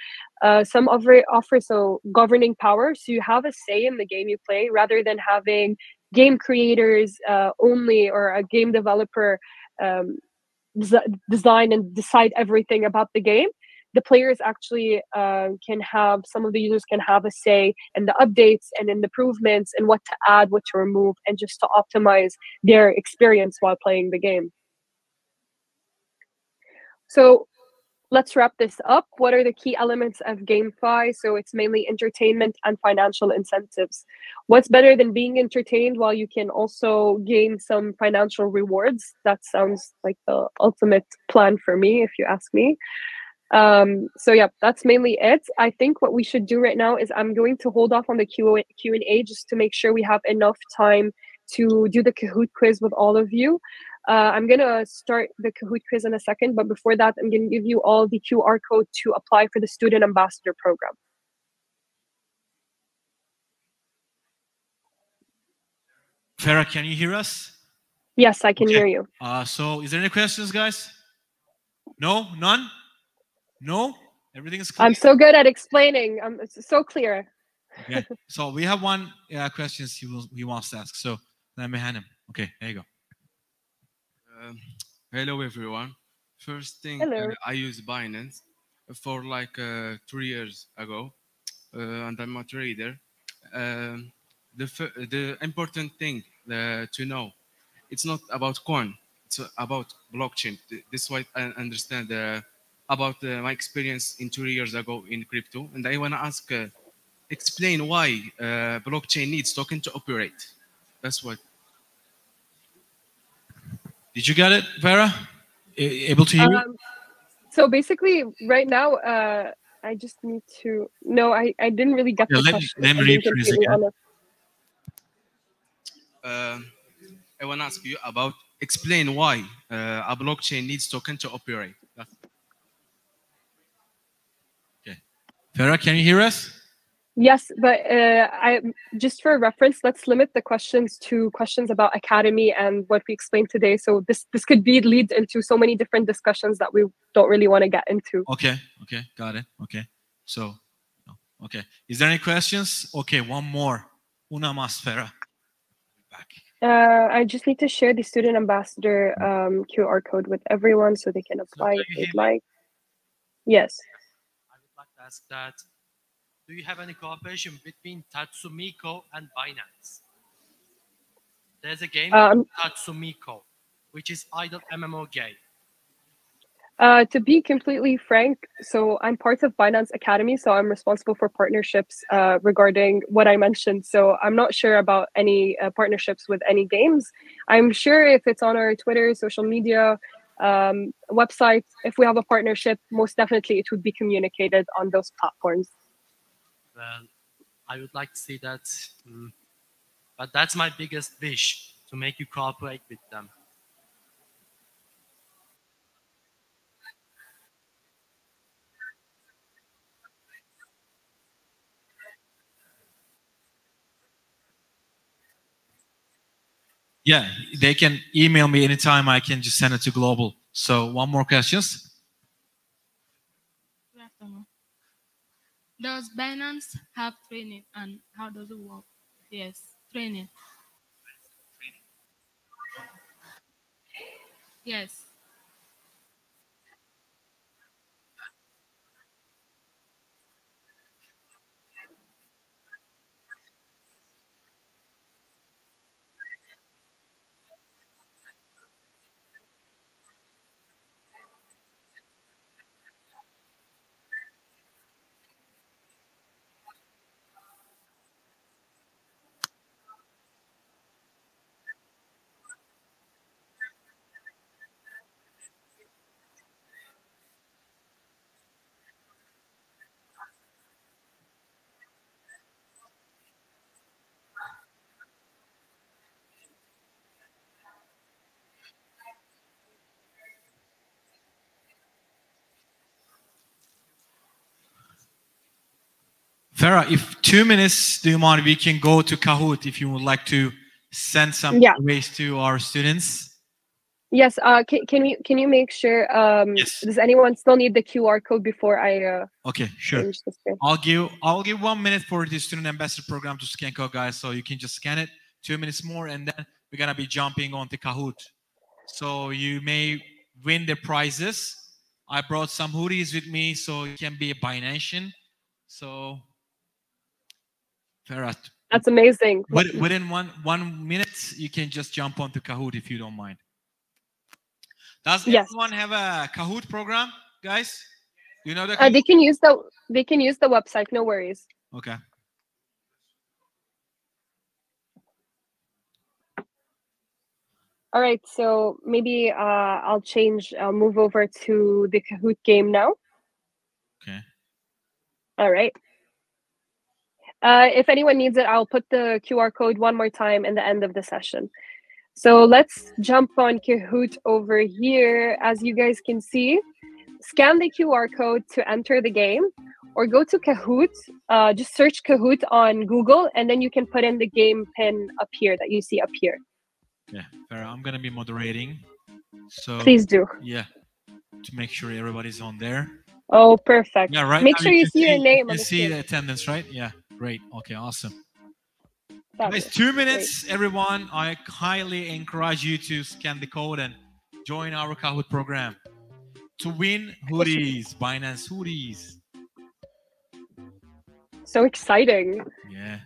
Some offer so governing power, so you have a say in the game you play, rather than having game creators only, or a game developer design and decide everything about the game. the players actually can have, some of the users can have a say in the updates and in the improvements and what to add, what to remove, and just to optimize their experience while playing the game. So let's wrap this up. What are the key elements of GameFi? So it's mainly entertainment and financial incentives. What's better than being entertained while you can also gain some financial rewards? That sounds like the ultimate plan for me, if you ask me. So yeah, that's mainly it. I think what we should do right now is I'm going to hold off on the Q&A just to make sure we have enough time to do the Kahoot quiz with all of you. I'm going to start the Kahoot quiz in a second, but before that, I'm going to give you all the QR code to apply for the Student Ambassador Program. Farah, can you hear us? Yes, I can hear you. So is there any questions, guys? No? None? No? Everything is clear? I'm so good at explaining. It's so clear. Okay. So we have one question he wants to ask. So let me hand him. Okay, there you go. Hello everyone. First thing, I use Binance for like 3 years ago, and I'm a trader. The important thing to know, it's not about coin, it's about blockchain. This is what I understand about my experience in 2 years ago in crypto, and I want to ask, explain why blockchain needs token to operate. That's what. Did you get it, Farah? Able to hear? So basically, right now, I just need to. No, I didn't really get the question. Let me rephrase again. I want to ask you about explain why a blockchain needs token to operate. Okay, Farah, can you hear us? Yes, but I just for reference, let's limit the questions to questions about Academy and what we explained today. So this could lead into so many different discussions that we don't really want to get into. Okay, got it. Okay, so, okay. Is there any questions? Okay, one more. Una más, Farah. Back. I just need to share the Student Ambassador QR code with everyone so they can apply if they'd like. Yes. I would like to ask that. Do you have any cooperation between Tatsumiko and Binance? There's a game called Tatsumiko, which is idle MMO game. To be completely frank, so I'm part of Binance Academy, so I'm responsible for partnerships regarding what I mentioned. So I'm not sure about any partnerships with any games. I'm sure if it's on our Twitter, social media, website, if we have a partnership, most definitely it would be communicated on those platforms. Well, I would like to see that, but that's my biggest wish, to make you cooperate with them. Yeah, they can email me anytime. I can just send it to Global. So one more questions. Good afternoon. Does Binance have training, and how does it work? Yes, training. Yes. Farah, if 2 minutes, do you mind, we can go to Kahoot if you would like to send some ways to our students. Yes. Can you make sure? Yes. Does anyone still need the QR code before I? Okay, sure. I'll give 1 minute for the Student Ambassador Program to scan code, guys. So you can just scan it. 2 minutes more, and then we're gonna be jumping on the Kahoot. So you may win the prizes. I brought some hoodies with me, so it can be a Binance. So, Farah, That's amazing. within 1 minute, you can just jump onto Kahoot if you don't mind. Does everyone have a Kahoot program, guys? You know the Kahoot? They can use the website. No worries. Okay. All right, so maybe I'll move over to the Kahoot game now. Okay. All right. If anyone needs it, I'll put the QR code one more time in the end of the session. So let's jump on Kahoot over here. As you guys can see, scan the QR code to enter the game, or go to Kahoot. Just search Kahoot on Google, and then you can put in the game pin up here that you see up here. Yeah, Farah, I'm gonna be moderating. So please do. Yeah, to make sure everybody's on there. Oh, perfect. Yeah, right. Make sure you see your name. You see the attendance, right? Yeah, great. Okay, awesome. Fabulous. Guys, 2 minutes, everyone. I highly encourage you to scan the code and join our Kahoot program to win hoodies, Binance hoodies. So exciting. Yeah.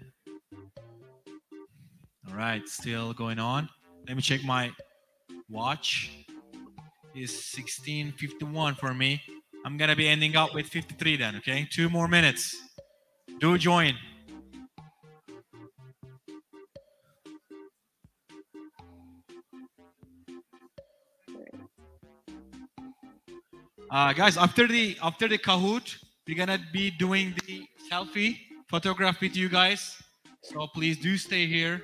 All right, still going on. Let me check my watch. It's 16:51 for me. I'm gonna be ending up with 53 then, okay? 2 more minutes. Do join. Guys, after the Kahoot, we're gonna be doing the selfie photograph with you guys. So please do stay here,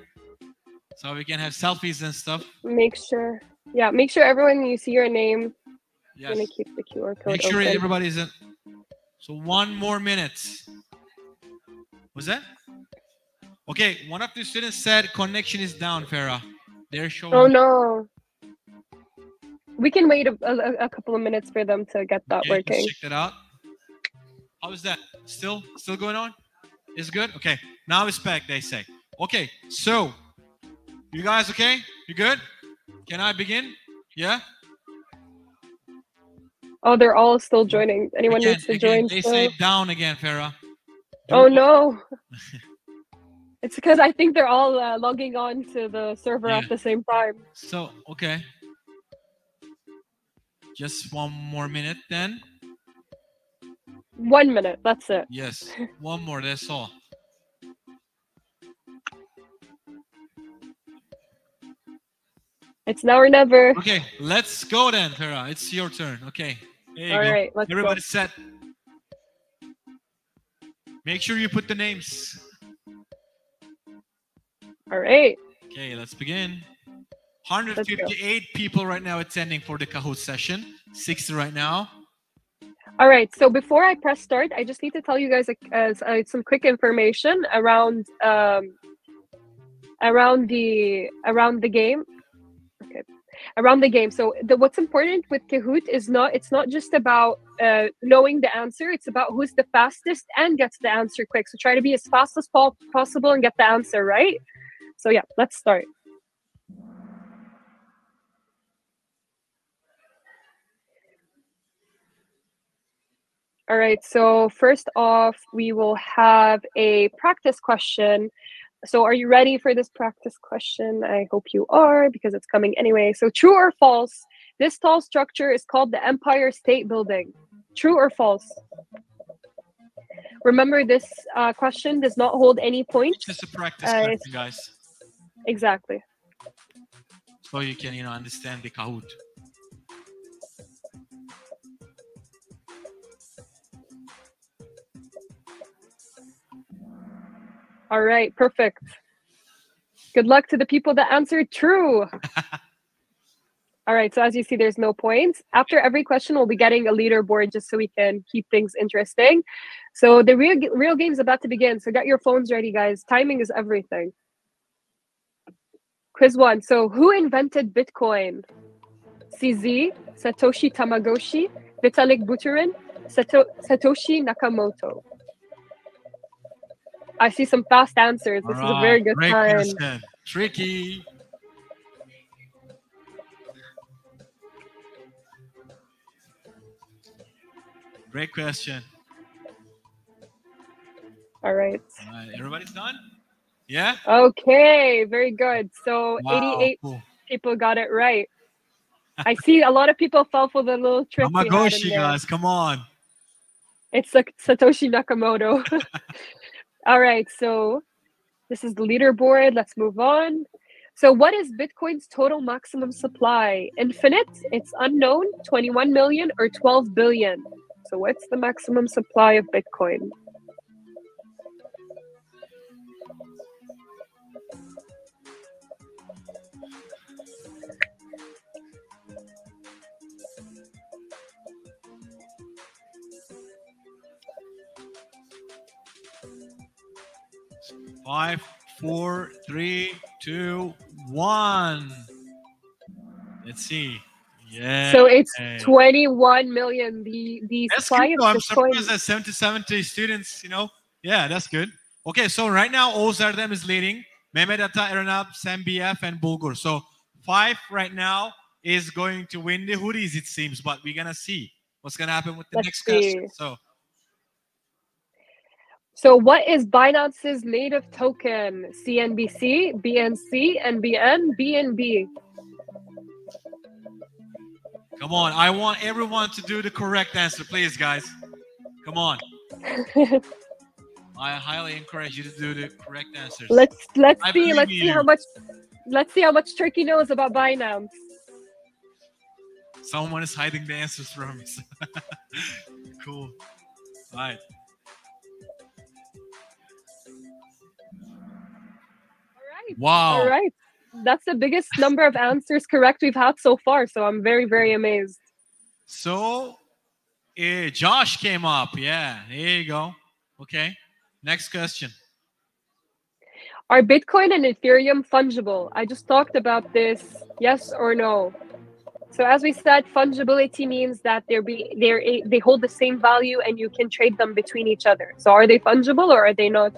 so we can have selfies and stuff. Make sure everyone you see your name. Yes. I'm gonna keep the QR code. Make sure open. everybody's in. So 1 more minute. Was that? Okay, one of the students said connection is down, Farah. They're showing. Oh no. We can wait a couple of minutes for them to get that working. Let's check that out. How is that? Still going on? Is good? Okay. Now it's back, they say. Okay, so you guys okay? You good? Can I begin? Yeah? Oh, they're all still joining. Anyone needs to join? They say down again, Farah. Oh no. It's because I think they're all logging on to the server at the same time. So, okay. Just 1 more minute then. 1 minute, that's it. Yes, 1 more, that's all. It's now or never. Okay, let's go then, Farah. It's your turn. Okay. There you all go. Right, let's Everybody's go. set. Make sure you put the names. All right. Okay, let's begin. 158 people right now attending for the Kahoot session. 60 right now. All right. So before I press start, I just need to tell you guys some quick information around the game. Okay. Around the game. So what's important with Kahoot is it's not just about knowing the answer. It's about who's the fastest and gets the answer quick. So try to be as fast as possible and get the answer right. So yeah, let's start. All right, so first off, we will have a practice question. So are you ready for this practice question? I hope you are, because it's coming anyway. So true or false, this tall structure is called the Empire State Building. True or false? Remember, this question does not hold any points. It's just a practice question, guys. Exactly. So you can, understand the Kahoot. All right, perfect. Good luck to the people that answered true. All right, so as you see, there's no points. After every question, we'll be getting a leaderboard just so we can keep things interesting. So the real game's about to begin. So get your phones ready, guys. Timing is everything. Quiz 1. So who invented Bitcoin? CZ, Satoshi Tamagotchi, Vitalik Buterin, Satoshi Nakamoto. I see some fast answers. This is a very good time. Question. Tricky. Great question. All right. Everybody's done? Yeah? Okay, very good. So Wow, 88 cool. people got it right. I see a lot of people fell for the little trick we had in Tamagotchi, there. guys, come on. It's like Satoshi Nakamoto. All right, so this is the leaderboard. Let's move on. So what is Bitcoin's total maximum supply? Infinite, it's unknown, 21 million or 12 billion. So what's the maximum supply of Bitcoin? Five, 4, 3, 2, 1. Let's see. Yeah. So it's 21 million. The That's supply good, of though. I'm Bitcoin. surprised that 70 students, Yeah, that's good. Okay, so right now, Ozardem is leading. Mehmet Ata, Erenab, Sam BF, and Bulgur. So 5 right now is going to win the hoodies, it seems. But we're going to see what's going to happen with the Let's next see. question. So what is Binance's native token? CNBC, BNC, NBN, BNB. Come on. I want everyone to do the correct answer, please, guys. Come on. I highly encourage you to do the correct answers. Let's see how much Turkey knows about Binance. Someone is hiding the answers from me. Cool. All right. Wow. All right. That's the biggest number of answers correct we've had so far. So I'm very, very amazed. So Josh came up. Yeah, there you go. Okay. Next question. Are Bitcoin and Ethereum fungible? I just talked about this. Yes or no? So as we said, fungibility means that they hold the same value and you can trade them between each other. So are they fungible or are they not?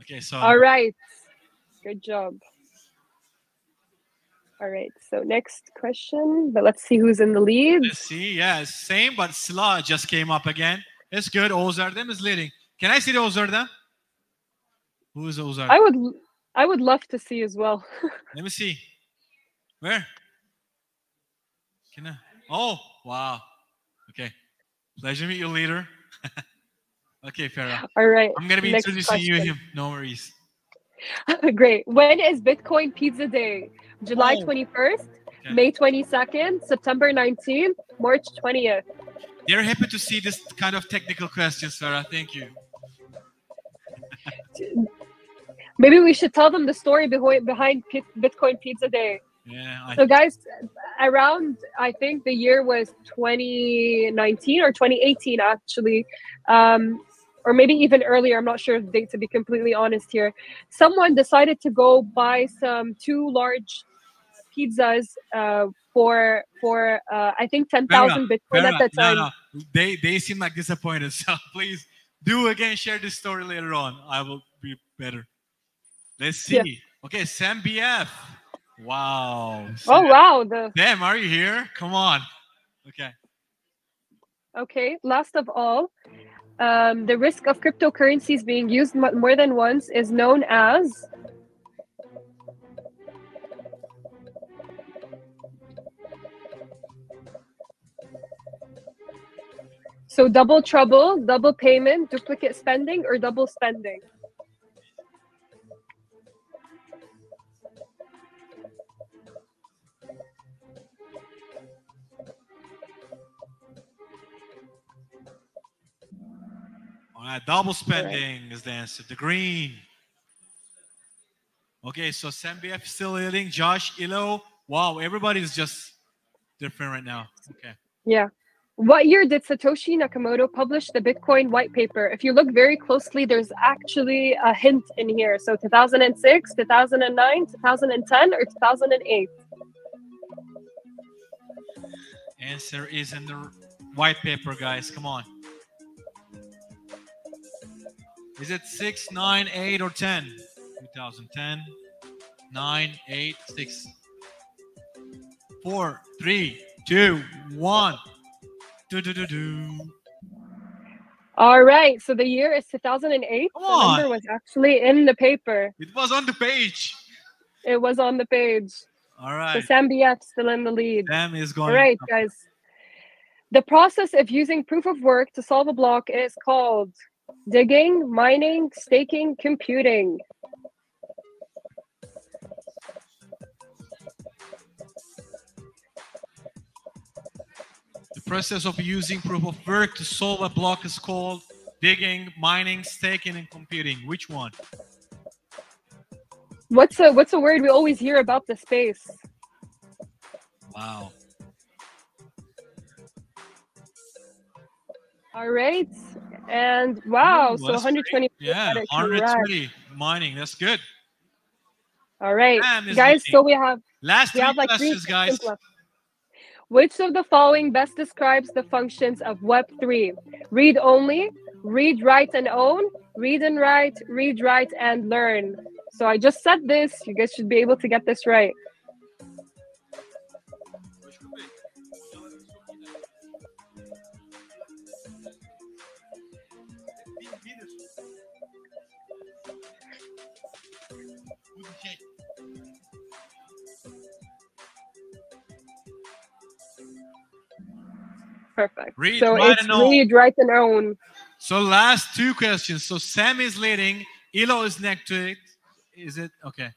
Okay, so all right. Good job. All right, so next question, but let's see who's in the lead. Let's see, yeah, same, but Sla just came up again. It's good. Ozardem is leading. Can I see the Ozardem? Who is Ozardem? I would love to see as well. Let me see. Where? Can I? Oh, wow. Okay. Pleasure to meet you, leader. Okay, Farah. All right. I'm going to be introducing you him. No worries. Great. When is Bitcoin Pizza Day? July 21st, okay. May 22nd, September 19th, March 20th. They're happy to see this kind of technical questions, Sarah. Thank you. Maybe we should tell them the story behind Bitcoin Pizza Day. Yeah. So guys, around, I think the year was 2019 or 2018 actually, or maybe even earlier. I'm not sure of the date, to be completely honest here. Someone decided to go buy some 2 large pizzas for I think 10,000 Bitcoin at that time. No. They seem like disappointed. So please do again. Share this story later on. I will be better. Let's see. Yeah. Okay, Sam BF. Wow. Sam. Oh wow. Sam, are you here? Come on. Okay. Okay. Last of all, the risk of cryptocurrencies being used more than once is known as. So double trouble, double payment, duplicate spending, or double spending? Double spending is the answer. The green. Okay, so Sam BF is still leading. Josh, Ilo. Wow, everybody's just different right now. Okay. Yeah. What year did Satoshi Nakamoto publish the Bitcoin white paper? If you look very closely, there's actually a hint in here. So 2006, 2009, 2010, or 2008? Answer is in the white paper, guys. Come on. Is it 6, 9, 8, or 10? 2010, 9, 8, 6, 4, 3, 2, 1. Do, do, do, do. All right. So the year is 2008. Come The on. number was actually in the paper. It was on the page. It was on the page. All right. So Sam BF still in the lead. Sam is going. All right, guys. The process of using proof of work to solve a block is called digging, mining, staking, computing. The process of using proof of work to solve a block is called digging, mining, staking, and computing. Which one? What's a word we always hear about the space? Wow. All right. And wow, Ooh, so that's 120. great. Yeah, 120 mining. That's good. All right, Sam is guys. leading. So we have Last like three questions, guys. questions left. Which of the following best describes the functions of Web3? Read only, read, write, and own, read and write, and learn. So I just said this. You guys should be able to get this right. Perfect. Read, so write, it's and own. read, write, and own. So last two questions. So Sam is leading. Elo is next to it. Is it? Okay.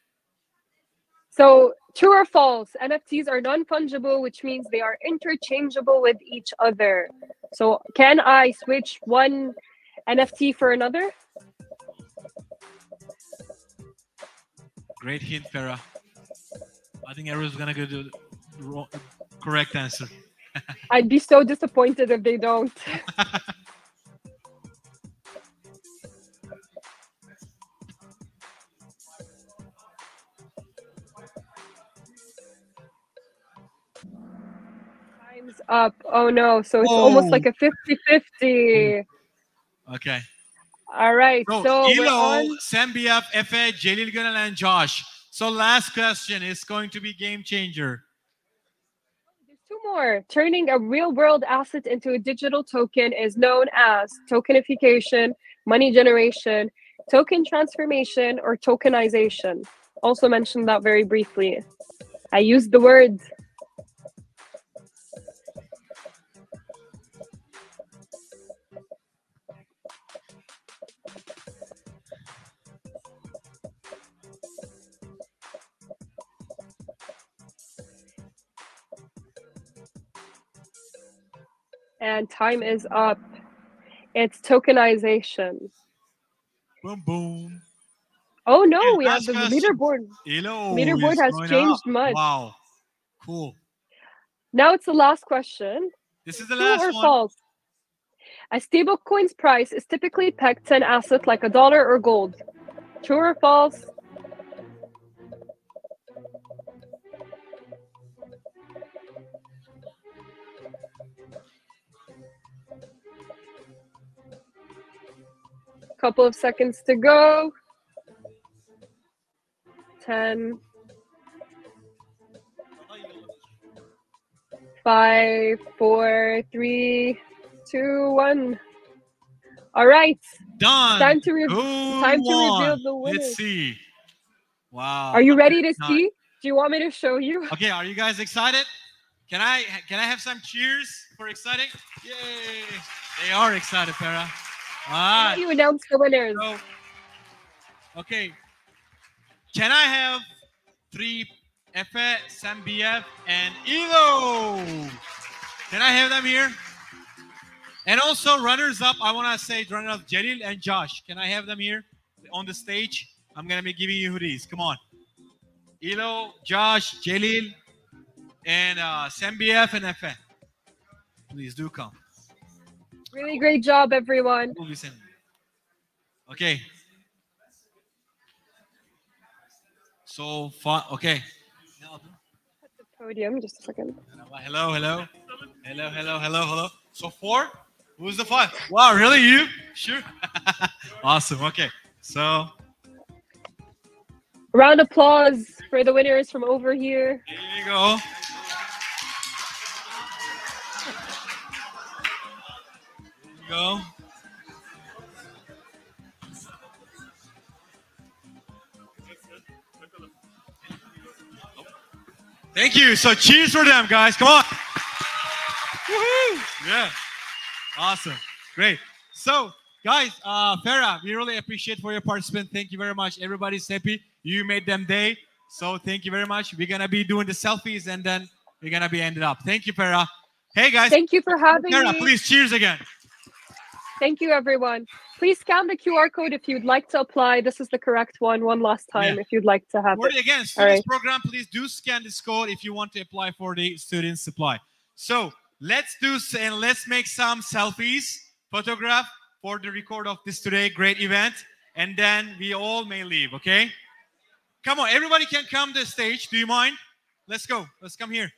So true or false, NFTs are non-fungible, which means they are interchangeable with each other. So can I switch one NFT for another? Great hint, Farah. I think everyone's going to go to the correct answer. I'd be so disappointed if they don't. Time's up. Oh no, so it's almost like a 50-50. Okay. All right, so we're Elo, on. Sam BF, Efe, Jalil Gönel, and Josh. So last question is going to be game changer. There's two more. Turning a real-world asset into a digital token is known as tokenification, money generation, token transformation, or tokenization. Also mentioned that very briefly. I used the words. And time is up. It's tokenization. Boom, boom. Oh no, Okay, we have the leaderboard. Elo Leaderboard has changed much. Wow, cool. Now it's the last question. This is the True last or one. false? A stablecoin's price is typically pegged to an asset like a dollar or gold. True or false? Couple of seconds to go. 10, 5, 4, 3, 2, 1. All right. Done. Time to reveal the winner. Let's see. Wow. Are you ready to see? Do you want me to show you? Okay, are you guys excited? Can I have some cheers for exciting? Yay! They are excited, Farah. All right. You announce the winners. So, okay. Can I have 3 Efe, Sam BF, and Elo? Can I have them here? And also runners up, I want to say runners up Jalil and Josh. Can I have them here on the stage? I'm going to be giving you hoodies. Come on. Elo, Josh, Jalil, and Sam BF and Efe. Please do come. Really great job, everyone. Okay. So far, okay. At the podium, just a second. Hello, hello. Hello, hello, hello, hello. So 4? Who's the 5? Wow, really? You? Sure. Awesome. Okay. So Round of applause for the winners from over here. there you go. There you go. Thank you. So cheers for them, guys. Come on. Woohoo! Yeah. Awesome. Great. So, guys, Farah, we really appreciate for your participation. Thank you very much. Everybody's happy. You made them day. So thank you very much. We're going to be doing the selfies and then we're going to be ended up. Thank you, Farah. Hey, guys. Thank you for having Farah, me. please cheers again. Thank you, everyone. Please scan the QR code if you'd like to apply. This is the correct one last time if you'd like to have it. Again, students program, please do scan this code if you want to apply for the student supply. So let's do and let's make some selfies, photograph for the record of this today great event, and then we all may leave. Okay? Come on, everybody can come to the stage. Do you mind? Let's go. Let's come here.